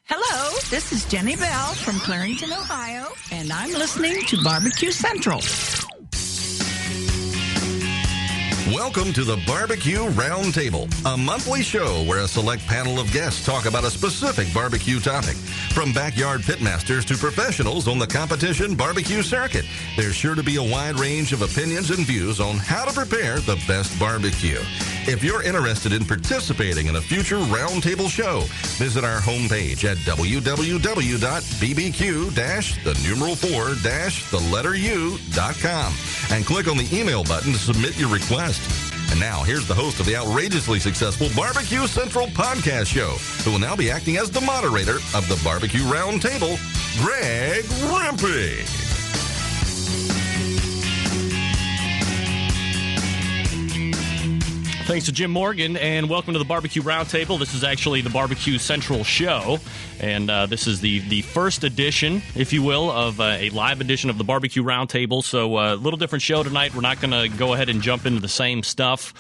Hello, this is Jenny Bell from Clarington, Ohio, and I'm listening to Barbecue Central. Welcome to the BBQ Round Table, a monthly show where a select panel of guests talk about a specific barbecue topic. From backyard pitmasters to professionals on the competition barbecue circuit, there's sure to be a wide range of opinions and views on how to prepare the best barbecue. If you're interested in participating in a future roundtable show, visit our homepage at www.bbq-4-u.com and click on the email button to submit your request. And now, here's the host of the outrageously successful Barbecue Central podcast show, who will now be acting as the moderator of the Barbecue Round Table, Greg Rempe. Thanks to Jim Morgan, and welcome to the Barbecue Roundtable. This is actually the Barbecue Central show, and this is the first edition, if you will, of a live edition of the Barbecue Roundtable. So a little different show tonight. We're not going to go ahead and jump into the same stuff.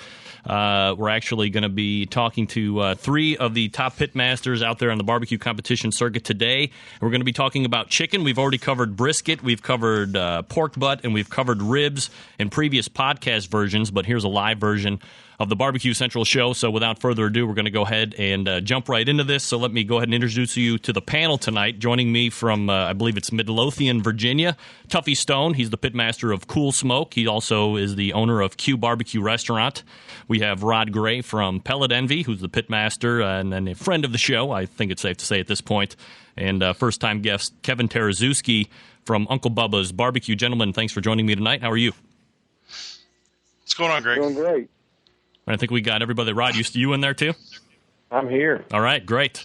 We're actually going to be talking to three of the top pitmasters out there on the barbecue competition circuit today. We're going to be talking about chicken. We've already covered brisket, we've covered pork butt, and we've covered ribs in previous podcast versions, but here's a live version of the Barbecue Central show. So without further ado, we're going to go ahead and jump right into this. So let me go ahead and introduce you to the panel tonight. Joining me from, I believe it's Midlothian, Virginia, Tuff Stone. He's the pitmaster of Cool Smoke. He also is the owner of Q Barbeque Restaurant. We have Rod Gray from Pellet Envy, who's the pitmaster and then a friend of the show, I think it's safe to say at this point. And first-time guest Kevin Tarazewski from Uncle Bubba's Barbecue. Gentlemen, thanks for joining me tonight. How are you? What's going on, Greg? Doing great. I think we got everybody. Rod, you in there too? I'm here. All right, great.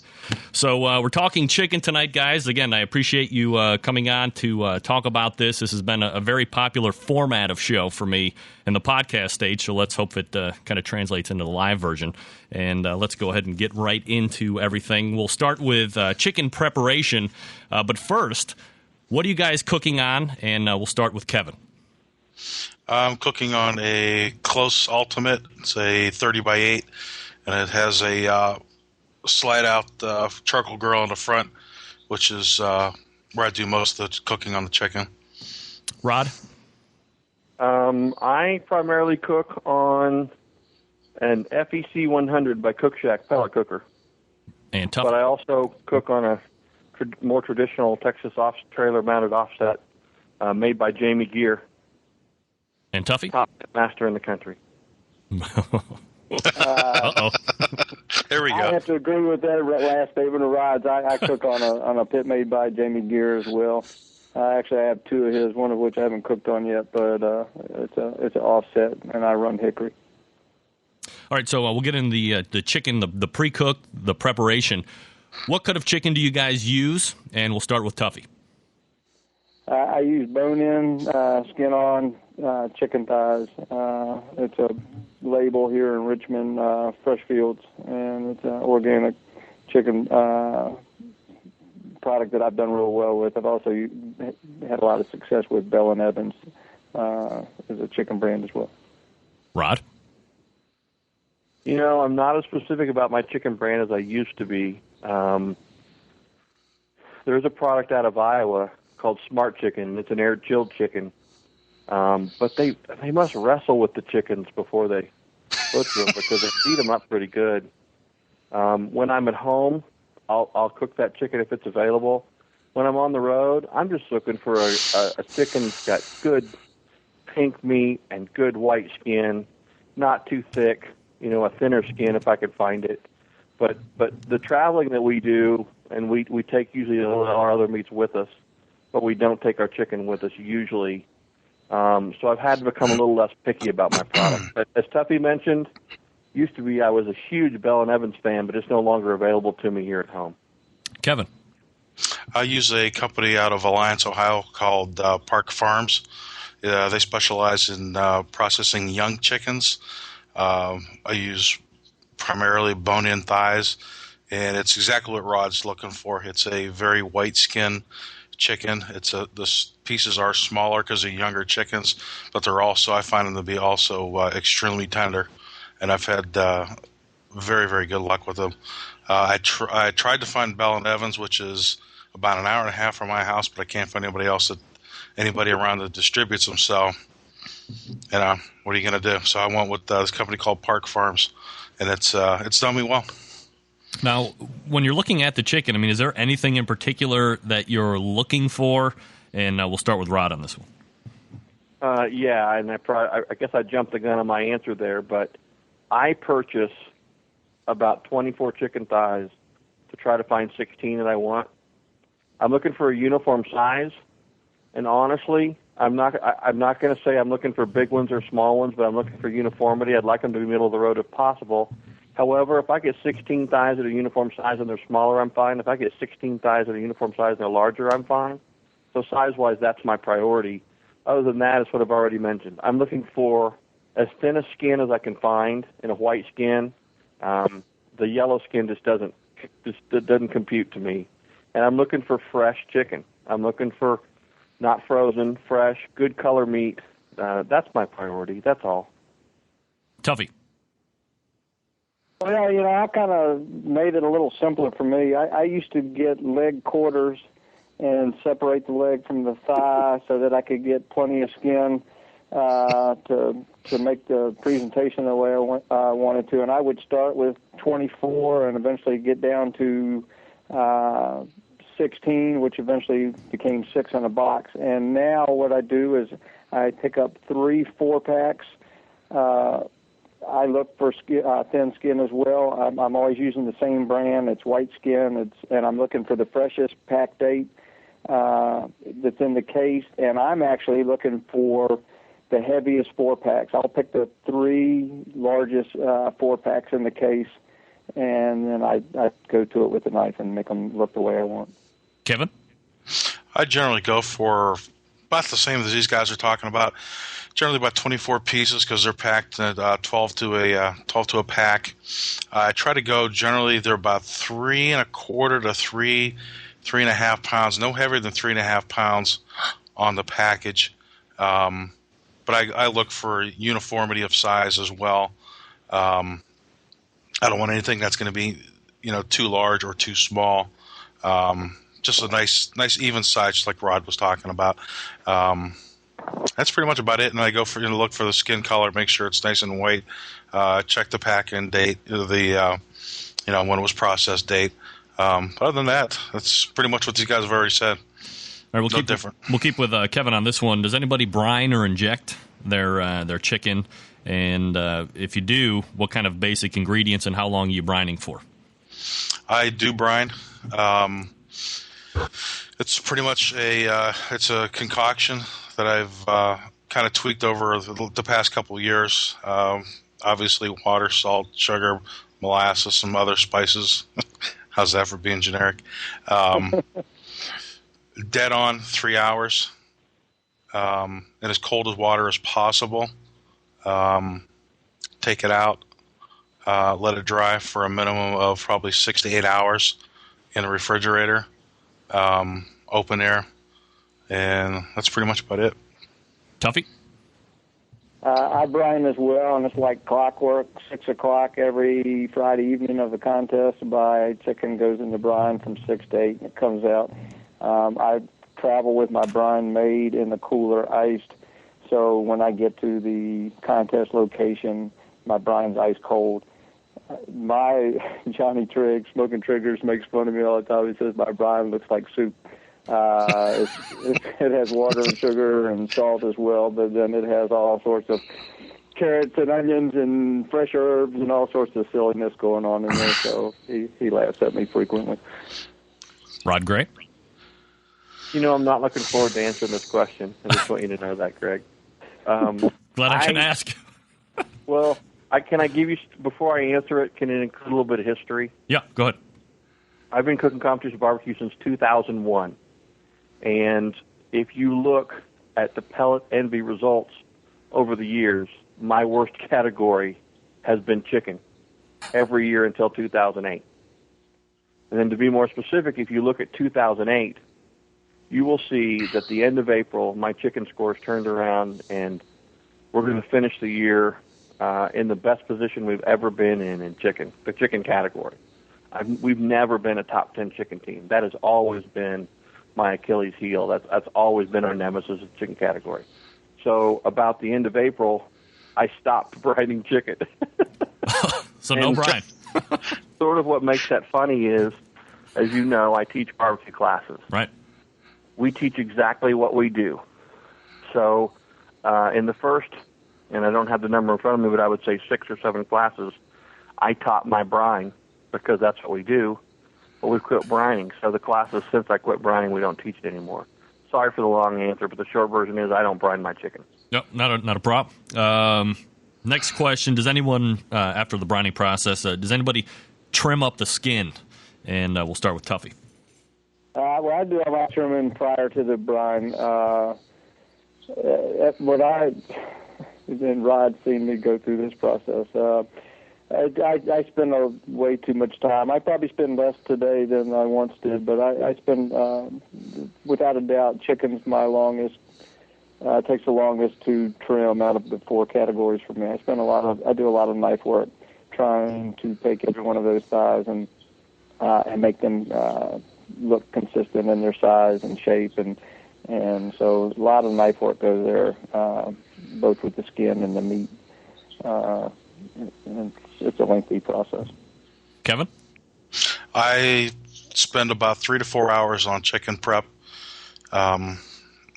So we're talking chicken tonight, guys. Again, I appreciate you coming on to talk about this. This has been a very popular format of show for me in the podcast stage, so let's hope it kind of translates into the live version. And let's go ahead and get right into everything. We'll start with chicken preparation. But first, what are you guys cooking on? And we'll start with Kevin. I'm cooking on a Close Ultimate. It's a 30 by 8, and it has a slide-out charcoal grill on the front, which is where I do most of the cooking on the chicken. Rod? I primarily cook on an FEC 100 by Cook Shack pellet cooker. And Tuff? But I also cook on a more traditional Texas trailer-mounted offset made by Jamie Gear. And Tuffy? Top master in the country. Uh-oh. There we go. I have to agree with that last statement of Rod's. I cook on a pit made by Jamie Gear as well. Actually, I have two of his, one of which I haven't cooked on yet, but it's an offset, and I run hickory. All right, so we'll get in the chicken, the pre-cooked, the preparation. What cut of chicken do you guys use? And we'll start with Tuffy. I use bone-in, skin-on chicken thighs. It's a label here in Richmond, Fresh Fields, and it's an organic chicken product that I've done real well with. I've also had a lot of success with Bell & Evans as a chicken brand as well. Rod? You know, I'm not as specific about my chicken brand as I used to be. There's a product out of Iowa called Smart Chicken. It's an air-chilled chicken. But they must wrestle with the chickens before they butcher them because they beat them up pretty good. When I'm at home, I'll cook that chicken if it's available. When I'm on the road, I'm just looking for a chicken that's got good pink meat and good white skin, not too thick, a thinner skin if I can find it. But the traveling that we do, and we take usually our other meats with us, but we don't take our chicken with us usually. So I've had to become a little less picky about my product. But as Tuffy mentioned, used to be I was a huge Bell & Evans fan, but it's no longer available to me here at home. Kevin? I use a company out of Alliance, Ohio called Park Farms. They specialize in processing young chickens. I use primarily bone-in thighs, and it's exactly what Rod's looking for. It's a very white skin chicken. The pieces are smaller because they're younger chickens, but I find them to be also extremely tender, and I've had very, very good luck with them. I tried to find Bell and Evans, which is about an hour and a half from my house, but I can't find anybody around that distributes them. So, what are you going to do? So I went with this company called Park Farms, and it's done me well. Now, when you're looking at the chicken, I mean, is there anything in particular that you're looking for? And we'll start with Rod on this one. Yeah, and I guess I jumped the gun on my answer there, but I purchase about 24 chicken thighs to try to find 16 that I want. I'm looking for a uniform size, and honestly, I'm not going to say I'm looking for big ones or small ones, but I'm looking for uniformity. I'd like them to be middle of the road if possible. However, if I get 16 thighs that are uniform size and they're smaller, I'm fine. If I get 16 thighs that are uniform size and they're larger, I'm fine. So size-wise, that's my priority. Other than that, it's what I've already mentioned. I'm looking for as thin a skin as I can find in a white skin. The yellow skin just doesn't compute to me. And I'm looking for fresh chicken. I'm looking for not frozen, fresh, good color meat. That's my priority. That's all. Tuffy. Well, I kind of made it a little simpler for me. I used to get leg quarters and separate the leg from the thigh so that I could get plenty of skin to make the presentation the way I wanted to. And I would start with 24 and eventually get down to 16, which eventually became 6 in a box. And now what I do is I pick up 3 4-packs. I look for thin skin as well. I'm always using the same brand. It's white skin, and I'm looking for the freshest pack date that's in the case. And I'm actually looking for the heaviest 4-packs. I'll pick the 3 largest 4-packs in the case, and then I go to it with a knife and make them look the way I want. Kevin? I generally go for about the same as these guys are talking about. Generally about 24 pieces because they're packed at 12 to a pack. I try to go generally they're about 3 1/4 to 3.5 pounds. No heavier than 3.5 pounds on the package. But I look for uniformity of size as well. I don't want anything that's going to be too large or too small. Just a nice even size, just like Rod was talking about. That's pretty much about it. And I go for look for the skin color, make sure it's nice and white. Check the pack-in date, when it was processed date. But other than that, that's pretty much what these guys have already said. All right, we'll keep with Kevin on this one. Does anybody brine or inject their chicken? And if you do, what kind of basic ingredients and how long are you brining for? I do brine. It's pretty much it's a concoction that I've kind of tweaked over the past couple of years. Obviously, water, salt, sugar, molasses, some other spices. How's that for being generic? Dead on 3 hours, and as cold as water as possible. Take it out, let it dry for a minimum of probably 6 to 8 hours in the refrigerator, open air, and that's pretty much about it. Tuffy? I brine as well, and it's like clockwork. 6 o'clock every Friday evening of the contest, chicken goes in the brine from 6 to 8, and it comes out. I travel with my brine made in the cooler, iced, so when I get to the contest location, my brine's ice cold. My Johnny Trigg, Smoking Triggers, makes fun of me all the time. He says my brine looks like soup. It has water and sugar and salt as well, but then it has all sorts of carrots and onions and fresh herbs and all sorts of silliness going on in there, so he laughs at me frequently. Rod Gray? I'm not looking forward to answering this question. I just want you to know that, Greg. Glad I can ask. Well, can I give you, before I answer it, can it include a little bit of history? Yeah, go ahead. I've been cooking competition barbecue since 2001. And if you look at the pellet envy results over the years, my worst category has been chicken every year until 2008. And then to be more specific, if you look at 2008, you will see that at the end of April, my chicken scores turned around, and we're going to finish the year in the best position we've ever been in chicken, the chicken category. We've never been a top 10 chicken team. That has always been my Achilles heel. That's always been our nemesis in the chicken category. So about the end of April, I stopped brining chicken. So no brine. Sort of what makes that funny is, as you know, I teach barbecue classes. Right. We teach exactly what we do. So in the first, and I don't have the number in front of me, but I would say 6 or 7 classes, I taught my brine because that's what we do, but we quit brining. So the classes, since I quit brining, we don't teach it anymore. Sorry for the long answer, but the short version is I don't brine my chicken. Nope, not a problem. Next question, does anyone, after the brining process, does anybody trim up the skin? And we'll start with Tuffy. Well, I do have my trimming prior to the brine. And Rod's seen me go through this process. I spend way too much time. I probably spend less today than I once did, but I spend, without a doubt, chicken's my longest. Takes the longest to trim out of the 4 categories for me. I do a lot of knife work trying to take every one of those thighs and make them look consistent in their size and shape, and so a lot of knife work goes there, both with the skin and the meat. And it's a lengthy process. Kevin? I spend about 3 to 4 hours on chicken prep.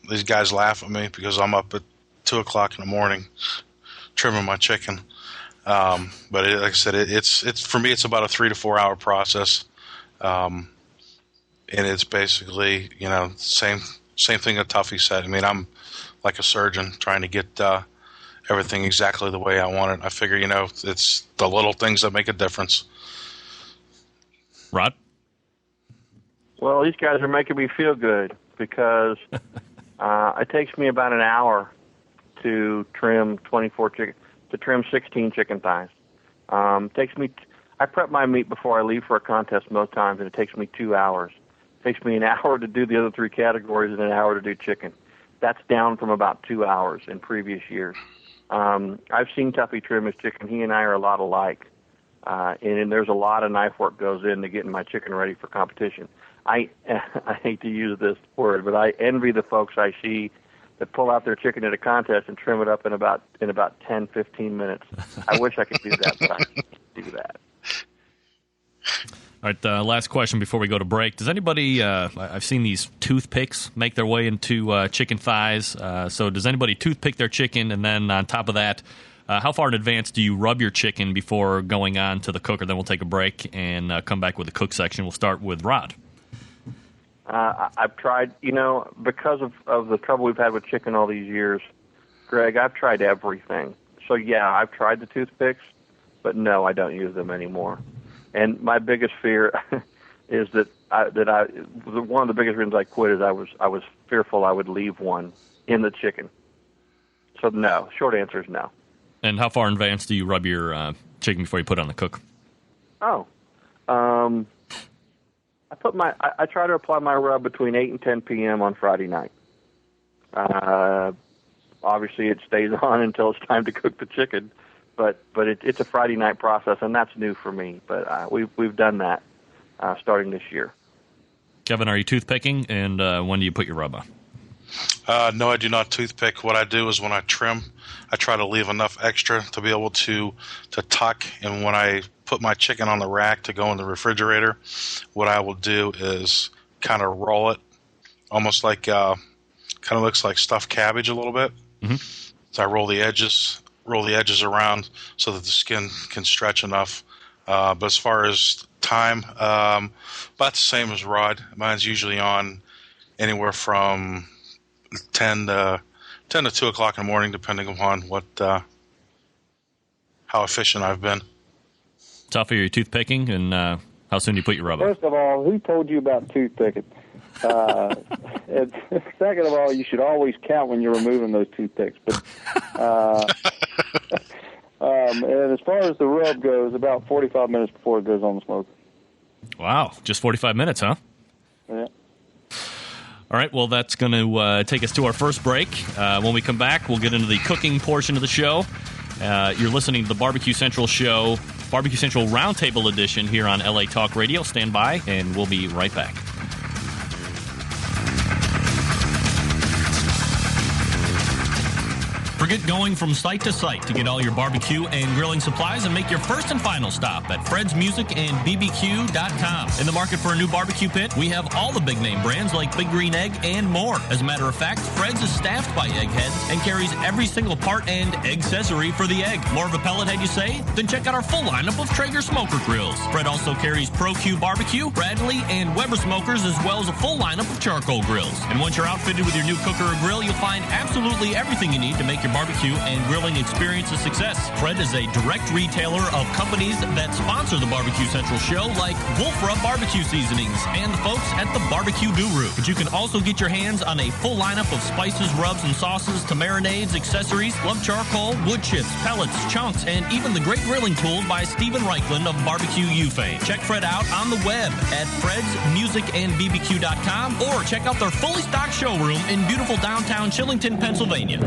These guys laugh at me because I'm up at 2 o'clock in the morning trimming my chicken. But like I said, it's for me, it's about a 3 to 4 hour process. And it's basically, same thing that Tuffy said. I mean, I'm like a surgeon trying to get everything exactly the way I want it. I figure, it's the little things that make a difference. Rod? Well, these guys are making me feel good because it takes me about an hour to trim 16 chicken thighs. I prep my meat before I leave for a contest most times, and it takes me 2 hours. It takes me an hour to do the other 3 categories and an hour to do chicken. That's down from about 2 hours in previous years. I've seen Tuffy trim his chicken. He and I are a lot alike, and there's a lot of knife work goes into getting my chicken ready for competition. I hate to use this word, but I envy the folks I see that pull out their chicken at a contest and trim it up in about 10, 15 minutes. I wish I could do that, but I can't do that. All right, last question before we go to break. Does anybody, I've seen these toothpicks make their way into chicken thighs. So does anybody toothpick their chicken? And then on top of that, how far in advance do you rub your chicken before going on to the cooker? Then we'll take a break and come back with the cook section. We'll start with Rod. I've tried, because of the trouble we've had with chicken all these years, Greg, I've tried everything. So, yeah, I've tried the toothpicks, but no, I don't use them anymore. And my biggest fear is that one of the biggest reasons I quit is I was fearful I would leave one in the chicken. So, no, short answer is no. And how far in advance do you rub your chicken before you put it on the cook? I try to apply my rub between 8 and 10 p.m. on Friday night. Obviously, it stays on until it's time to cook the chicken, but it's a Friday night process, and that's new for me. But we've done that starting this year. Kevin, are you toothpicking, and when do you put your rub on? No, I do not toothpick. What I do is when I trim, I try to leave enough extra to be able to tuck. And when I put my chicken on the rack to go in the refrigerator, what I will do is kind of roll it, almost like kind of looks like stuffed cabbage a little bit. Mm-hmm. So I roll the edges around so that the skin can stretch enough. But as far as time, about the same as Rod. Mine's usually on anywhere from 10 to 2 o'clock in the morning, depending upon how efficient I've been. Tuffy, are you toothpicking, and how soon do you put your rub on? First of all, who told you about toothpicking? And second of all, you should always count when you're removing those toothpicks. But and as far as the rub goes, about 45 minutes before it goes on the smoke. Wow, just 45 minutes, huh? Yeah. All right, well, that's going to take us to our first break. When we come back, we'll get into the cooking portion of the show. You're listening to the Barbecue Central Show Barbecue Central Roundtable Edition here on LA Talk Radio. Stand by, and we'll be right back. Forget going from site to site to get all your barbecue and grilling supplies and make your first and final stop at Fred's Music and BBQ.com. In the market for a new barbecue pit, we have all the big name brands like Big Green Egg and more. As a matter of fact, Fred's is staffed by eggheads and carries every single part and accessory for the egg. More of a pellet head, you say? Then check out our full lineup of Traeger smoker grills. Fred also carries Pro Q Barbecue, Bradley, and Weber smokers, as well as a full lineup of charcoal grills. And once you're outfitted with your new cooker or grill, you'll find absolutely everything you need to make your barbecue and grilling experience a success. Fred is a direct retailer of companies that sponsor the Barbecue Central show, like Wolf Rub Barbecue Seasonings and the folks at the Barbecue Guru. But you can also get your hands on a full lineup of spices, rubs, and sauces to marinades, accessories, lump charcoal, wood chips, pellets, chunks, and even the great grilling tools by Stephen Reichland of Barbecue U fame. Check Fred out on the web at fredsmusicandbbq.com or check out their fully stocked showroom in beautiful downtown Chillington, Pennsylvania.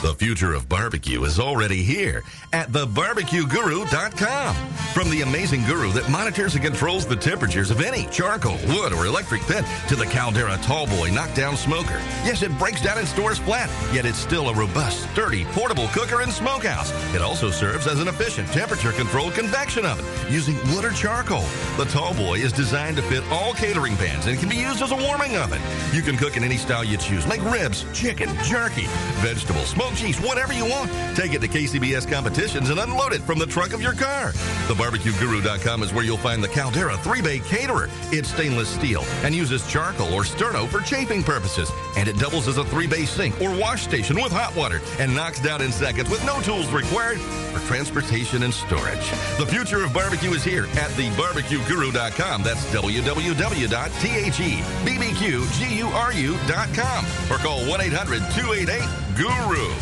The future of barbecue is already here at thebarbecueguru.com. From the amazing guru that monitors and controls the temperatures of any charcoal, wood, or electric pit to the Caldera Tallboy knockdown smoker. Yes, it breaks down and stores flat, yet it's still a robust, sturdy, portable cooker and smokehouse. It also serves as an efficient temperature-controlled convection oven using wood or charcoal. The Tallboy is designed to fit all catering pans and can be used as a warming oven. You can cook in any style you choose, like ribs, chicken, jerky, vegetables, smoked cheese, whatever you want. Take it to KCBS competitions and unload it from the trunk of your car. TheBarbecueGuru.com is where you'll find the Caldera 3-Bay Caterer. It's stainless steel and uses charcoal or sterno for chafing purposes. And it doubles as a 3-bay sink or wash station with hot water and knocks down in seconds with no tools required for transportation and storage. The future of barbecue is here at TheBarbecueGuru.com. That's www.thebbqguru.com or call 1-800-288-GURU.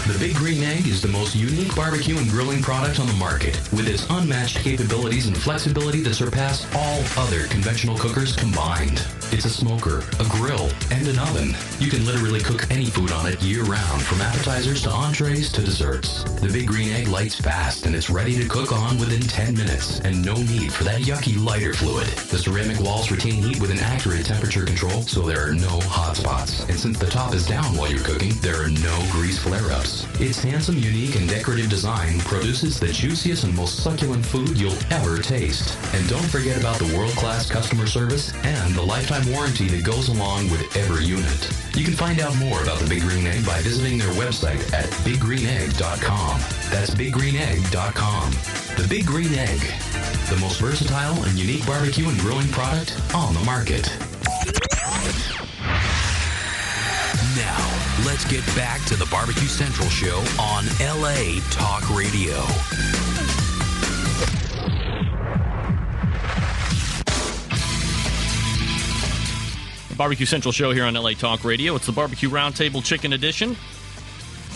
The Big Green Egg is the most unique barbecue and grilling product on the market, with its unmatched capabilities and flexibility that surpass all other conventional cookers combined. It's a smoker, a grill, and an oven. You can literally cook any food on it year-round, from appetizers to entrees to desserts. The Big Green Egg lights fast, and it's ready to cook on within 10 minutes, and no need for that yucky lighter fluid. The ceramic walls retain heat with an accurate temperature control, so there are no hot spots. And since the top is down while you're cooking, there are no grease flare-ups. Its handsome, unique, and decorative design produces the juiciest and most succulent food you'll ever taste. And don't forget about the world-class customer service and the lifetime warranty that goes along with every unit. You can find out more about the Big Green Egg by visiting their website at biggreenegg.com. That's biggreenegg.com. The Big Green Egg, the most versatile and unique barbecue and grilling product on the market. Now, let's get back to the Barbecue Central show on LA Talk Radio. The Barbecue Central show here on LA Talk Radio. It's the Barbecue Roundtable Chicken Edition.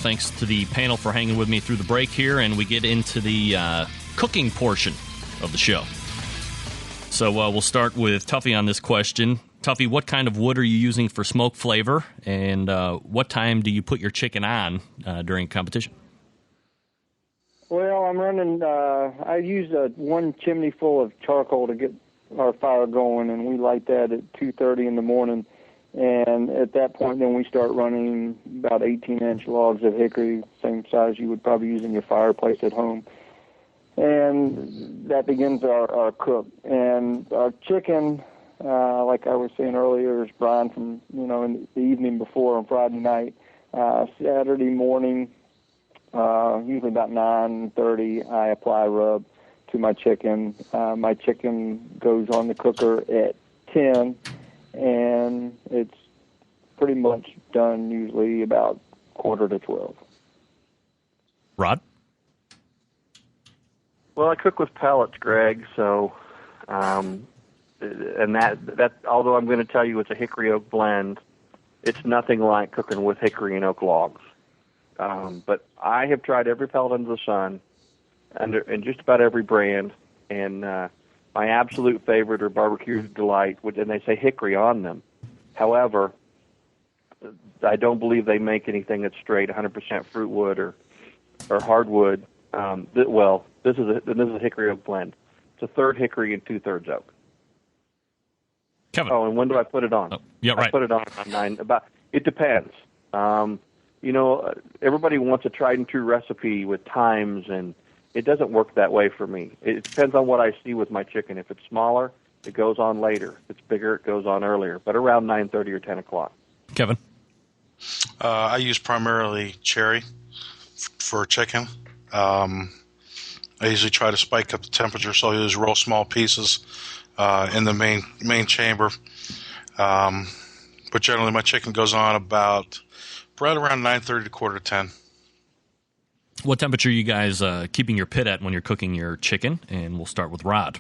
Thanks to the panel for hanging with me through the break here, and we get into the cooking portion of the show. So we'll start with Tuffy on this question. Tuffy, what kind of wood are you using for smoke flavor, and what time do you put your chicken on during competition? Well, I'm running, I use one chimney full of charcoal to get our fire going, and we light that at 2:30 in the morning. And at that point, then we start running about 18-inch logs of hickory, same size you would probably use in your fireplace at home. And that begins our cook. And our chicken, like I was saying earlier, is brined from, in the evening before on Friday night. Saturday morning, usually about 9:30, I apply rub to my chicken. My chicken goes on the cooker at 10, and it's pretty much done usually about 11:45. Rod? Well, I cook with pellets, Greg, so, and that although I'm going to tell you it's a hickory oak blend, it's nothing like cooking with hickory and oak logs. But I have tried every pellet under the sun, and just about every brand, and my absolute favorite are Barbecue Delight, and they say hickory on them. However, I don't believe they make anything that's straight 100% fruit wood or hardwood. This is a hickory oak blend. It's a third hickory and 2/3 oak. Kevin. Oh, and when do I put it on? Oh, yeah, right. I put it on 9. It depends. Everybody wants a tried and true recipe with times, and it doesn't work that way for me. It depends on what I see with my chicken. If it's smaller, it goes on later. If it's bigger, it goes on earlier, but around 9:30 or 10 o'clock. Kevin. I use primarily cherry for chicken. I usually try to spike up the temperature, so I use real small pieces in the main chamber. But generally, my chicken goes on about right around 9:30 to 9:45. What temperature are you guys keeping your pit at when you're cooking your chicken? And we'll start with Rod.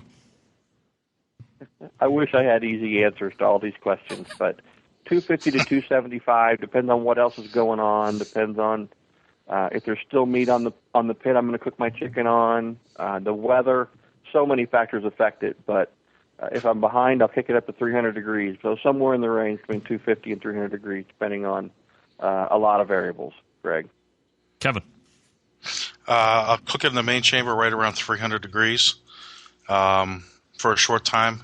I wish I had easy answers to all these questions, but 250 to 275 depends on what else is going on. Depends on if there's still meat on the pit I'm going to cook my chicken on. The weather, so many factors affect it. But if I'm behind, I'll kick it up to 300 degrees. So somewhere in the range between 250 and 300 degrees, depending on a lot of variables. Greg. Kevin. I'll cook it in the main chamber right around 300 degrees for a short time.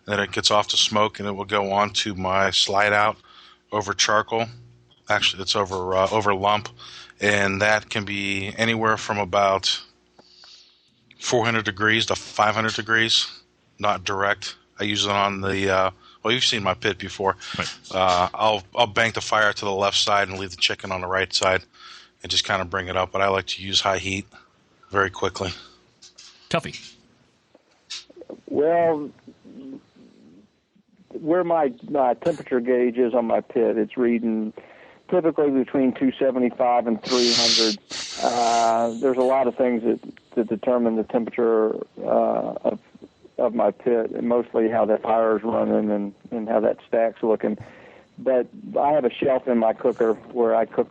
Then it gets off to smoke, and it will go on to my slide out over charcoal. Actually, it's over lump, and that can be anywhere from about 400 degrees to 500 degrees, not direct. I use it on the you've seen my pit before. Right. I'll bank the fire to the left side and leave the chicken on the right side and just kind of bring it up, but I like to use high heat very quickly. Tuffy. Well, where my temperature gauge is on my pit, it's reading typically between 275 and 300. There's a lot of things that determine the temperature of my pit, and mostly how that fire is running and how that stack's looking. But I have a shelf in my cooker where I cook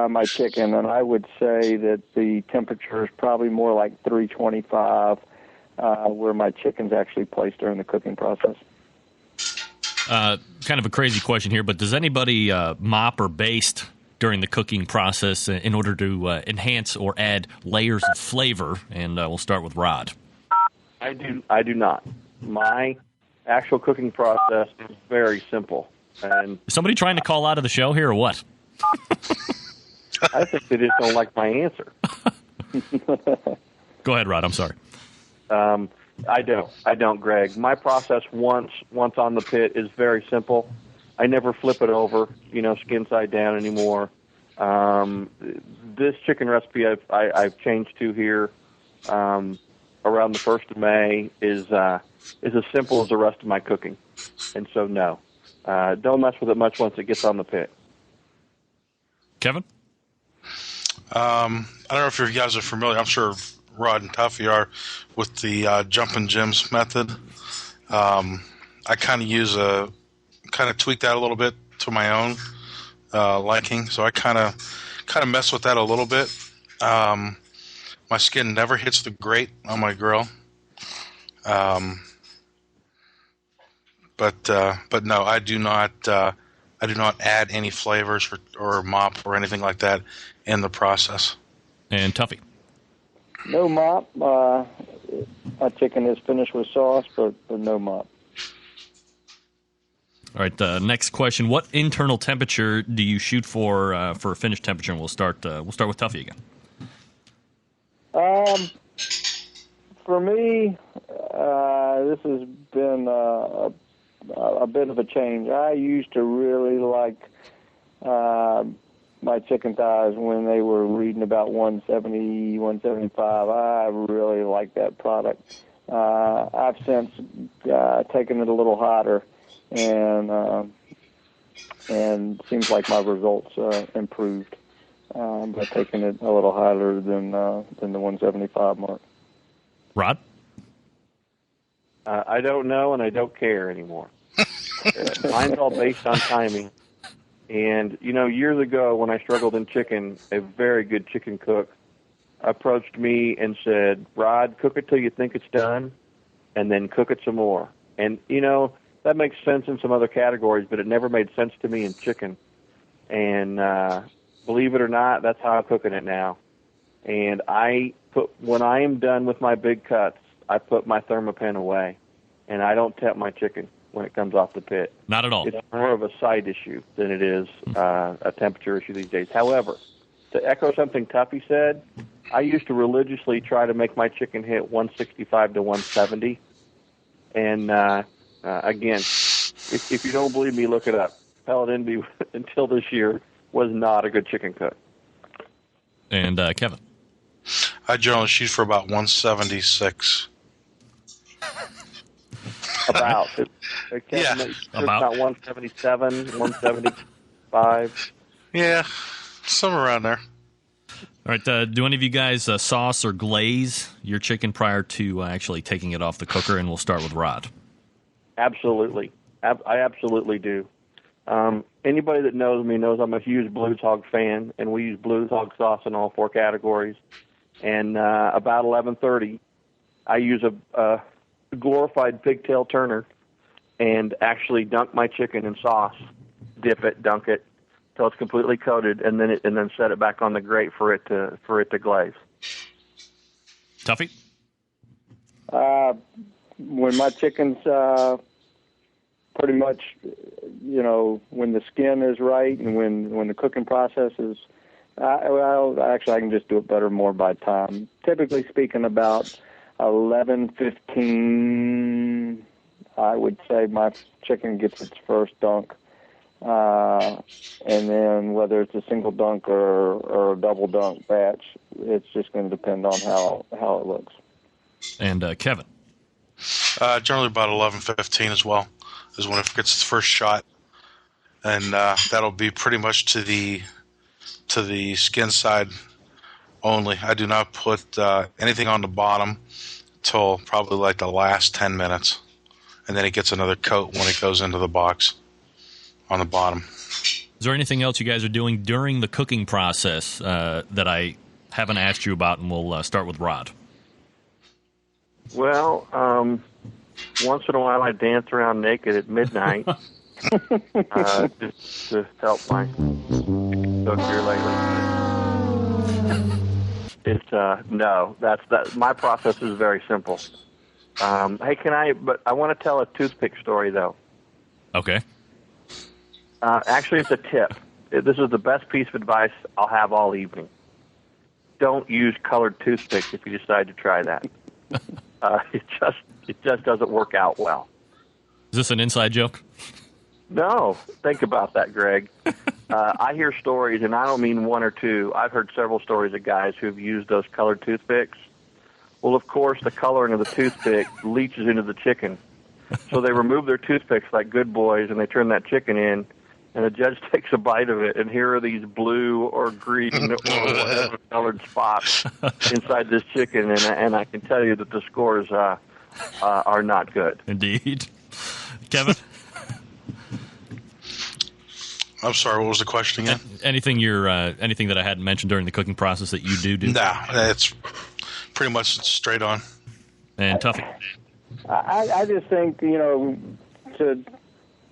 my chicken, and I would say that the temperature is probably more like 325 where my chicken's actually placed during the cooking process. Kind of a crazy question here, but does anybody mop or baste during the cooking process in order to enhance or add layers of flavor? And we'll start with Rod. I do not. My actual cooking process is very simple. And Is somebody trying to call out of the show here or what? I think they just don't like my answer. Go ahead, Rod. I'm sorry. I don't, Greg. My process once on the pit is very simple. I never flip it over, skin side down anymore. This chicken recipe I've changed to here around the 1st of May is as simple as the rest of my cooking. And so, no. Don't mess with it much once it gets on the pit. Kevin? I don't know if you guys are familiar. I'm sure Rod and Tuffy are with the Jumpin' Jims method. I kind of tweak that a little bit to my own liking. So I kind of mess with that a little bit. My skin never hits the grate on my grill. But no, I do not add any flavors or mop or anything like that in the process. And Tuffy? No mop. My chicken is finished with sauce, but no mop. All right. Next question: what internal temperature do you shoot for a finished temperature? And we'll start with Tuffy again. For me, this has been a bit of a change. I used to really like my chicken thighs when they were reading about 170, 175. I really like that product. I've since taken it a little hotter, and seems like my results improved by taking it a little hotter than the 175 mark. Rod? I don't know, and I don't care anymore. Mine's all based on timing. And, years ago when I struggled in chicken, a very good chicken cook approached me and said, Rod, cook it till you think it's done, and then cook it some more. And, that makes sense in some other categories, but it never made sense to me in chicken. And believe it or not, that's how I'm cooking it now. And I when I am done with my big cuts, I put my thermopan away, and I don't temp my chicken when it comes off the pit. Not at all. It's more of a side issue than it is a temperature issue these days. However, to echo something Tuffy said, I used to religiously try to make my chicken hit 165 to 170. And again, if you don't believe me, look it up. Pellet Envy, until this year, was not a good chicken cook. And Kevin? I generally shoot for about 176. About. Yeah. About 177, 175. Yeah, somewhere around there. All right, do any of you guys sauce or glaze your chicken prior to actually taking it off the cooker? And we'll start with Rod. Absolutely. I absolutely do. Anybody that knows me knows I'm a huge Blues Hog fan, and we use Blues Hog sauce in all 4 categories. And about 11:30, I use a glorified pigtail turner and actually dunk my chicken in sauce, dip it, dunk it till it's completely coated, and then set it back on the grate for it to glaze. Tuffy? When my chicken's pretty much, when the skin is right and when the cooking process is, I can just do it better more by time. Typically speaking, about 11:15, I would say my chicken gets its first dunk. And then whether it's a single dunk or a double dunk batch, it's just going to depend on how it looks. And Kevin? Generally about 11:15 as well is when it gets its first shot, and that'll be pretty much to the skin side only. I do not put anything on the bottom till probably like the last 10 minutes, and then it gets another coat when it goes into the box on the bottom. Is there anything else you guys are doing during the cooking process that I haven't asked you about? And we'll start with Rod. Well, once in a while I dance around naked at midnight just to help my cook here lately. It's no, that's my process is very simple. Hey, but I want to tell a toothpick story though. Okay. Actually, it's a tip. This is the best piece of advice I'll have all evening. Don't use colored toothpicks if you decide to try that. It just doesn't work out well. Is this an inside joke? No. Think about that, Greg. I hear stories, and I don't mean one or two. I've heard several stories of guys who've used those colored toothpicks. Well, of course, the coloring of the toothpick leaches into the chicken. So they remove their toothpicks like good boys, and they turn that chicken in, and the judge takes a bite of it, and here are these blue or green or whatever colored spots inside this chicken, and I can tell you that the scores are not good. Indeed. Kevin? I'm sorry, what was the question again? Anything that I hadn't mentioned during the cooking process that you do? Nah, it's pretty much straight on. And Tuffy? I just think, to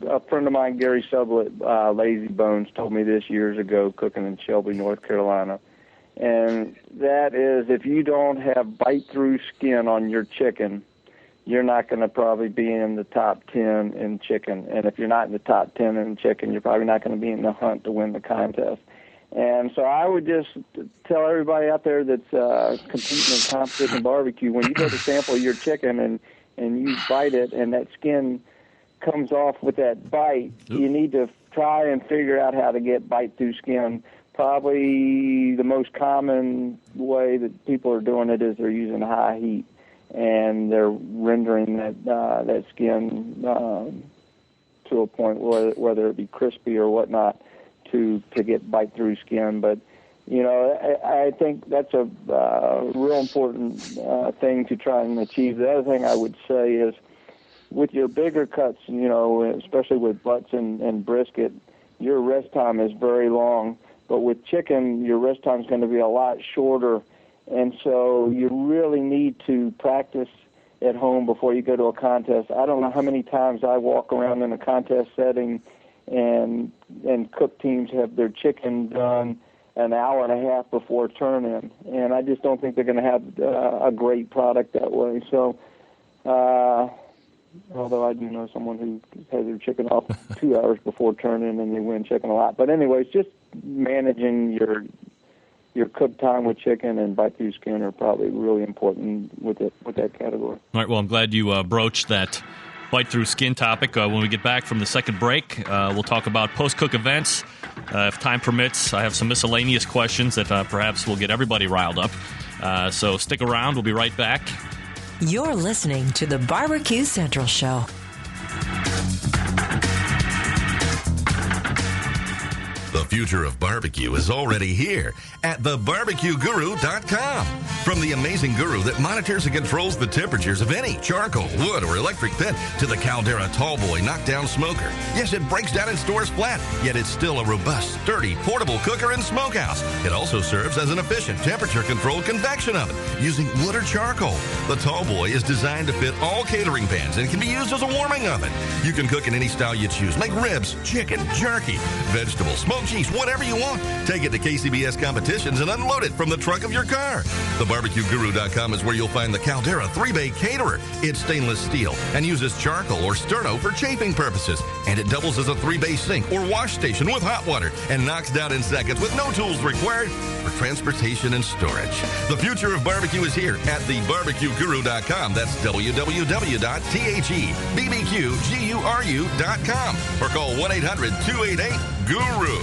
a friend of mine, Gary Sublett, Lazy Bones, told me this years ago, cooking in Shelby, North Carolina. And that is, if you don't have bite-through skin on your chicken, you're not going to probably be in the top 10 in chicken. And if you're not in the top 10 in chicken, you're probably not going to be in the hunt to win the contest. And so I would just tell everybody out there that's competing in competition barbecue, when you go to sample your chicken and you bite it and that skin comes off with that bite, you need to try and figure out how to get bite-through skin. Probably the most common way that people are doing it is they're using high heat, and they're rendering that skin to a point whether it be crispy or whatnot to get bite-through skin. But, I think that's a real important thing to try and achieve. The other thing I would say is with your bigger cuts, especially with butts and brisket, your rest time is very long. But with chicken, your rest time is going to be a lot shorter. And so you really need to practice at home before you go to a contest. I don't know how many times I walk around in a contest setting and cook teams have their chicken done an hour and a half before turn-in, and I just don't think they're going to have a great product that way. So, although I do know someone who has their chicken off 2 hours before turn-in and they win chicken a lot. But anyways, just managing your cook time with chicken and bite-through skin are probably really important with that category. All right, well, I'm glad you broached that bite-through skin topic. When we get back from the second break, we'll talk about post-cook events. If time permits, I have some miscellaneous questions that perhaps will get everybody riled up. So stick around. We'll be right back. You're listening to the BBQ Central Show. The future of barbecue is already here at thebarbecueguru.com. From the amazing guru that monitors and controls the temperatures of any charcoal, wood, or electric pit to the Caldera Tallboy knockdown smoker. Yes, it breaks down and stores flat, yet it's still a robust, sturdy, portable cooker and smokehouse. It also serves as an efficient temperature-controlled convection oven using wood or charcoal. The Tallboy is designed to fit all catering pans and can be used as a warming oven. You can cook in any style you choose. Make ribs, chicken, jerky, vegetables, smoked cheese, whatever you want. Take it to KCBS competitions and unload it from the trunk of your car. TheBarbecueGuru.com is where you'll find the Caldera 3-Bay Caterer. It's stainless steel and uses charcoal or sterno for chafing purposes. And it doubles as a 3-bay sink or wash station with hot water and knocks down in seconds with no tools required for transportation and storage. The future of barbecue is here at TheBarbecueGuru.com. That's www.thebbqguru.com or call 1-800-288-GURU.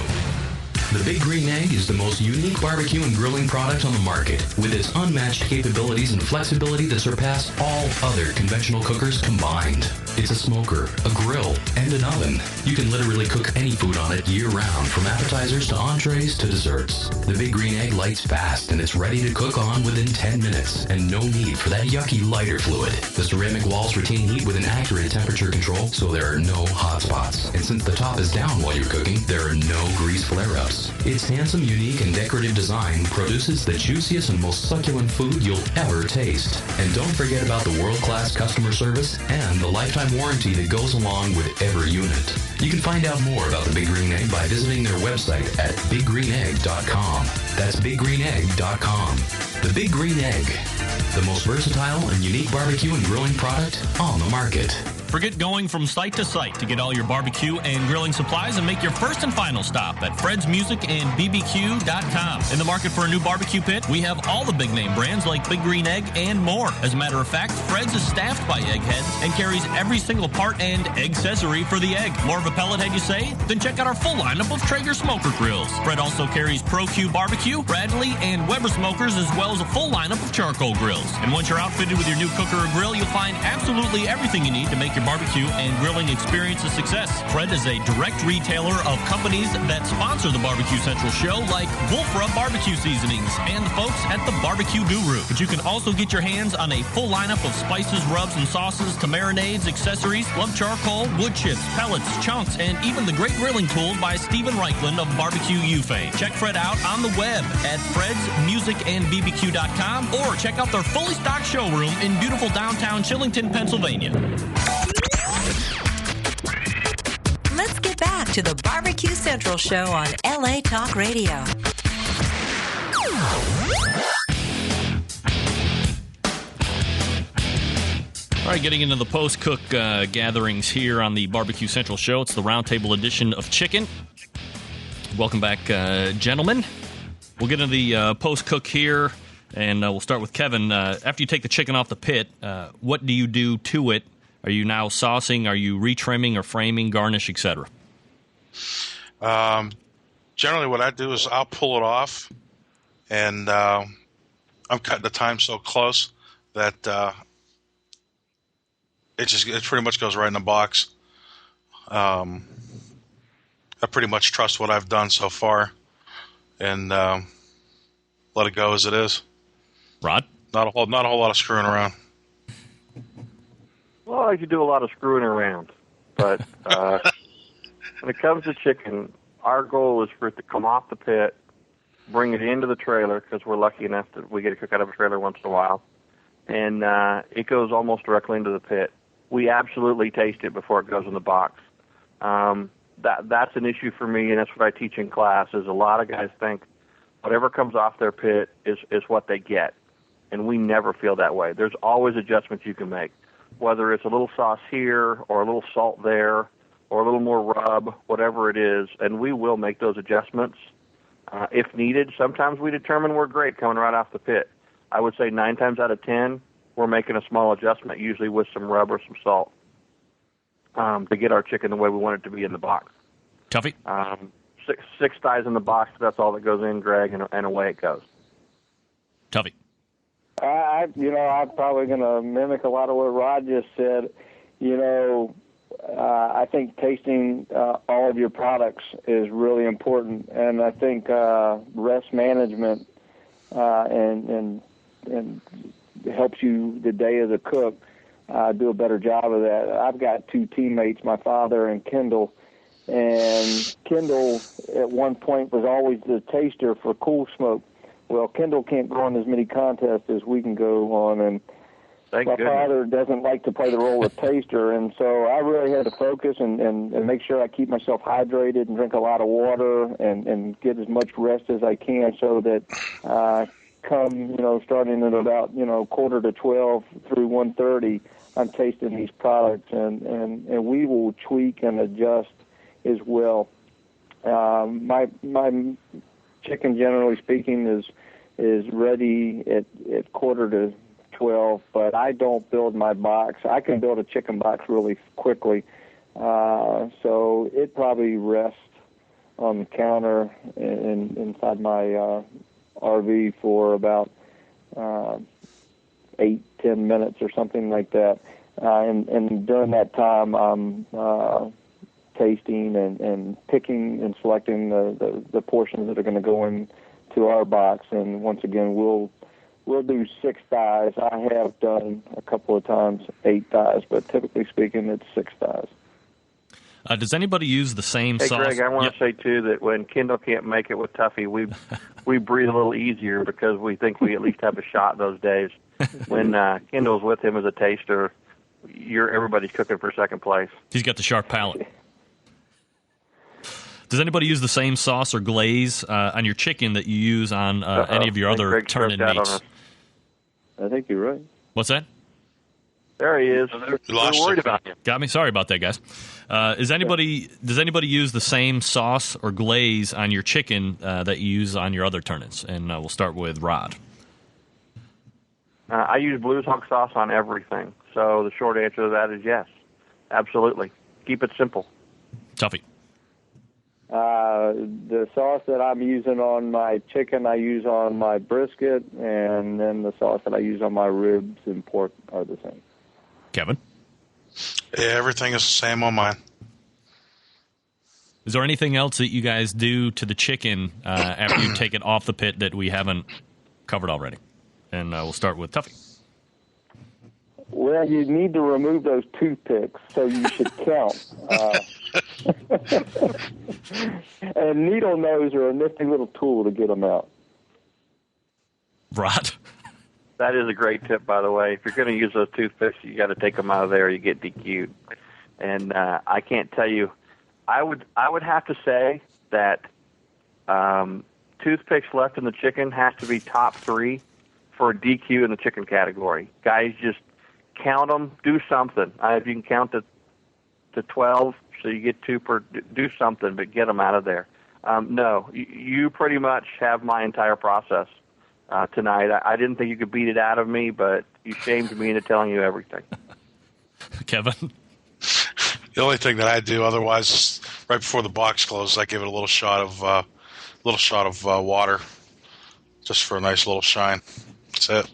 The Big Green Egg is the most unique barbecue and grilling product on the market, with its unmatched capabilities and flexibility that surpass all other conventional cookers combined. It's a smoker, a grill, and an oven. You can literally cook any food on it year-round, from appetizers to entrees to desserts. The Big Green Egg lights fast, and it's ready to cook on within 10 minutes, and no need for that yucky lighter fluid. The ceramic walls retain heat with an accurate temperature control, so there are no hot spots. And since the top is down while you're cooking, there are no grease flare-ups. Its handsome, unique, and decorative design produces the juiciest and most succulent food you'll ever taste. And don't forget about the world-class customer service and the lifetime warranty that goes along with every unit. You can find out more about the Big Green Egg by visiting their website at biggreenegg.com. That's biggreenegg.com. The Big Green Egg, the most versatile and unique barbecue and grilling product on the market. Forget going from site to site to get all your barbecue and grilling supplies and make your first and final stop at Fred's Music and BBQ.com. In the market for a new barbecue pit, we have all the big name brands like Big Green Egg and more. As a matter of fact, Fred's is staffed by eggheads and carries every single part and accessory for the egg. More of a pellet head, you say? Then check out our full lineup of Traeger smoker grills. Fred also carries Pro Q Barbecue, Bradley, and Weber smokers, as well as a full lineup of charcoal grills. And once you're outfitted with your new cooker or grill, you'll find absolutely everything you need to make your barbecue and grilling experience a success. Fred is a direct retailer of companies that sponsor the BBQ Central Show, like Wolf Rub Barbecue Seasonings and the folks at the Barbecue Guru. But you can also get your hands on a full lineup of spices, rubs, and sauces to marinades, accessories, love charcoal, wood chips, pellets, chunks, and even the great grilling tools by Stephen Reichland of Barbecue U fame. Check Fred out on the web at fredsmusicandbbq.com or check out their fully stocked showroom in beautiful downtown Chillington, Pennsylvania. Let's get back to the BBQ Central Show on LA Talk Radio. All right, getting into the post-cook gatherings here on the BBQ Central Show. It's the roundtable edition of chicken. Welcome back, gentlemen. We'll get into the post-cook here, and we'll start with Kevin. After you take the chicken off the pit, what do you do to it? Are you now saucing? Are you retrimming or framing, garnish, etc.? Generally, what I do is I'll pull it off, and I'm cutting the time so close that it pretty much goes right in the box. I pretty much trust what I've done so far, and let it go as it is. Rod? Not a whole lot of screwing around. Well, I could do a lot of screwing around, but when it comes to chicken, our goal is for it to come off the pit, bring it into the trailer, because we're lucky enough that we get to cook out of a trailer once in a while, and it goes almost directly into the pit. We absolutely taste it before it goes in the box. That's an issue for me, and that's what I teach in class, is a lot of guys think whatever comes off their pit is what they get. And we never feel that way. There's always adjustments you can make, whether it's a little sauce here or a little salt there or a little more rub, whatever it is, and we will make those adjustments if needed. Sometimes we determine we're great coming right off the pit. I would say 9 times out of 10, we're making a small adjustment, usually with some rub or some salt, to get our chicken the way we want it to be in the box. Tuffy? Six thighs in the box, that's all that goes in, Greg, and away it goes. Tuffy? I'm probably going to mimic a lot of what Rod just said. I think tasting all of your products is really important, and I think rest management and helps you the day as a cook do a better job of that. I've got 2 teammates, my father and Kendall, and Kendall at one point was always the taster for Cool Smoke. Well, Kendall can't go on as many contests as we can go on, and my father doesn't like to play the role of taster, and so I really had to focus and make sure I keep myself hydrated and drink a lot of water and get as much rest as I can so that starting at about, 11:45 through 1:30, I'm tasting these products, and we will tweak and adjust as well. My chicken, generally speaking, is ready at 11:45, but I don't build my box. I can build a chicken box really quickly, so it probably rests on the counter inside my RV for about 8-10 minutes or something like that, and during that time I'm tasting and picking and selecting the portions that are going to go into our box. And once again, we'll do 6 thighs. I have done a couple of times 8 thighs, but typically speaking, it's 6 thighs. Does anybody use the same sauce? Hey, Greg, I want to say, too, that when Kendall can't make it with Tuffy, we breathe a little easier because we think we at least have a shot those days. When Kendall's with him as a taster, everybody's cooking for second place. He's got the sharp palate. Does anybody use the same sauce or glaze on your chicken that you use on any of your other turn-in meats? I think you're right. What's that? There he is. We're worried about him. Got me? Sorry about that, guys. Does anybody use the same sauce or glaze on your chicken that you use on your other turn-ins? And we'll start with Rod. I use Blues Hawk sauce on everything. So the short answer to that is yes. Absolutely. Keep it simple. Tuffy. The sauce that I'm using on my chicken, I use on my brisket, and then the sauce that I use on my ribs and pork are the same. Kevin? Yeah, everything is the same on mine. Is there anything else that you guys do to the chicken after you take it off the pit that we haven't covered already? And we'll start with Tuffy. Well, you need to remove those toothpicks, so you should count. And needle nose are a nifty little tool to get them out. Rod? That is a great tip, by the way. If you're going to use those toothpicks, you got to take them out of there. You get DQ'd. And I can't tell you. I would have to say that toothpicks left in the chicken has to be top 3 for a DQ in the chicken category. Guys, just count them. Do something. If you can count to 12, so you get 2 per. Do something, but get them out of there. No, you pretty much have my entire process tonight. I didn't think you could beat it out of me, but you shamed me into telling you everything. Kevin? The only thing that I do, otherwise, right before the box closes, I give it a little shot of water, just for a nice little shine. That's it.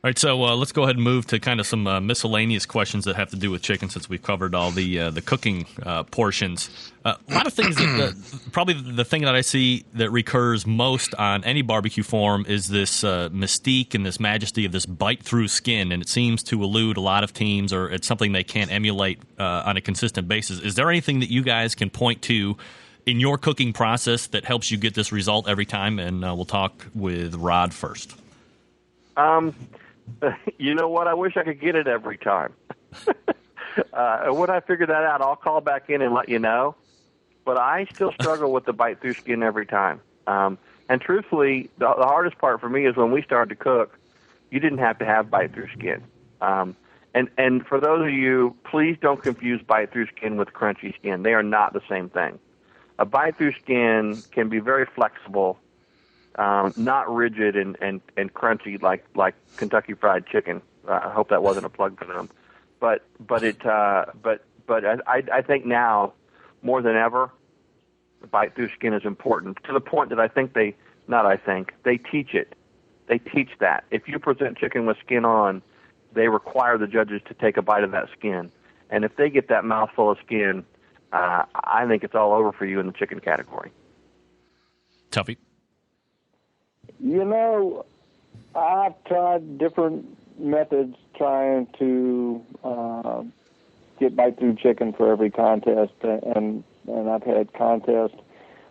All right, so let's go ahead and move to kind of some miscellaneous questions that have to do with chicken, since we've covered all the cooking portions. A lot of things, probably the thing that I see that recurs most on any barbecue form is this mystique and this majesty of this bite-through skin, and it seems to elude a lot of teams, or it's something they can't emulate on a consistent basis. Is there anything that you guys can point to in your cooking process that helps you get this result every time? And we'll talk with Rod first. You know what? I wish I could get it every time. When I figure that out, I'll call back in and let you know. But I still struggle with the bite through skin every time. And truthfully, the hardest part for me is when we started to cook, you didn't have to have bite-through skin. And for those of you, please don't confuse bite-through skin with crunchy skin. They are not the same thing. A bite-through skin can be very flexible, not rigid and crunchy like Kentucky Fried Chicken. I hope that wasn't a plug for them. But I think now more than ever, the bite-through skin is important to the point that they teach it. They teach that. If you present chicken with skin on, they require the judges to take a bite of that skin. And if they get that mouthful of skin, I think it's all over for you in the chicken category. Tuffy? I've tried different methods trying to get bite-through chicken for every contest, and I've had contests